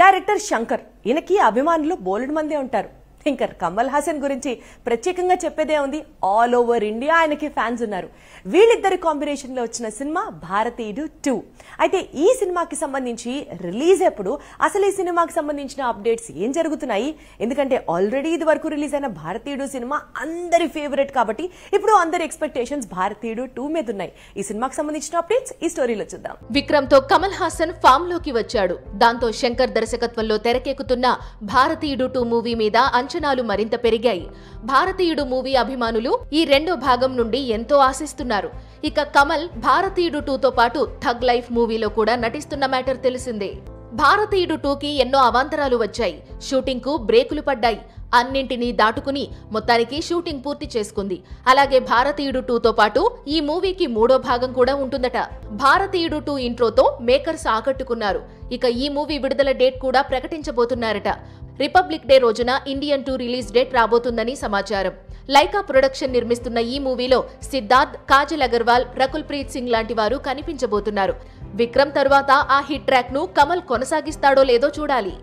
Director Shankar ఈయనకి అభిమానులు బోలెడు మందే ఉంటారు. ఇంకా కమల్ హాసన్ గురించి ప్రత్యేకంగా చెప్పేదే ఉంది. ఆల్ ఓవర్ ఇండియా ఆయనకి ఫ్యాన్స్ ఉన్నారు. వీళ్ళిద్దరి కాంబినేషన్ లో వచ్చిన సినిమా భారతీయుడు 2. అయితే ఈ సినిమాకి సంబంధించి రిలీజ్ ఎప్పుడు, అసలు ఈ సినిమాకి సంబంధించిన అప్డేట్స్ ఏం జరుగుతున్నాయి? ఎందుకంటే ఆల్రెడీ ఇది వరకు రిలీజ్ అయిన భారతీయుడు సినిమా అందరి ఫేవరెట్ కాబట్టి ఇప్పుడు అందరి ఎక్స్పెక్టేషన్స్ భారతీయుడు 2 మీద ఉన్నాయి. ఈ సినిమాకి సంబంధించిన అప్డేట్స్ ఈ స్టోరీలో చూద్దాం. విక్రమ్ తో కమల్ హాసన్ ఫామ్ లోకి వచ్చాడు. దాంతో శంకర్ దర్శకత్వంలో తెరకెక్కుతున్న భారతీయుడు 2 మూవీ మీద అంచనాలు మరింత పెరిగాయి. భారతీయుడు మూవీ అభిమానులు ఈ రెండో భాగం నుండి ఎంతో ఆశిస్తున్నారు. ఇక కమల్ భారతీయుడు 2తో పాటు థగ్ లైఫ్ మూవీలో కూడా నటిస్తున్న మ్యాటర్ తెలిసిందే. భారతీయుడు 2కి ఎన్నో అవాంతరాలు వచ్చాయి. షూటింగ్ కు బ్రేకులు పడ్డాయి. అన్నింటినీ దాటుకుని మొత్తానికి షూటింగ్ పూర్తి చేసుకుంది. అలాగే భారతీయుడు 2తో పాటు ఈ మూవీకి మూడో భాగం కూడా ఉంటుందట. భారతీయుడు 2 ఇంట్రోతో మేకర్స్ ఆకట్టుకున్నారు. ఇక ఈ మూవీ విడుదల డేట్ కూడా ప్రకటించబోతున్నారట. రిపబ్లిక్ డే రోజున ఇండియన్ 2 రిలీజ్ డేట్ రాబోతుందని సమాచారం. లైకా ప్రొడక్షన్ నిర్మిస్తున్న ఈ మూవీలో సిద్ధార్థ్, కాజల్ అగర్వాల్, రకుల్ ప్రీత్ సింగ్ లాంటి వారు కనిపించబోతున్నారు. విక్రమ్ తరువాత ఆ హిట్ ట్రాక్ ను కమల్ కొనసాగిస్తాడో లేదో చూడాలి.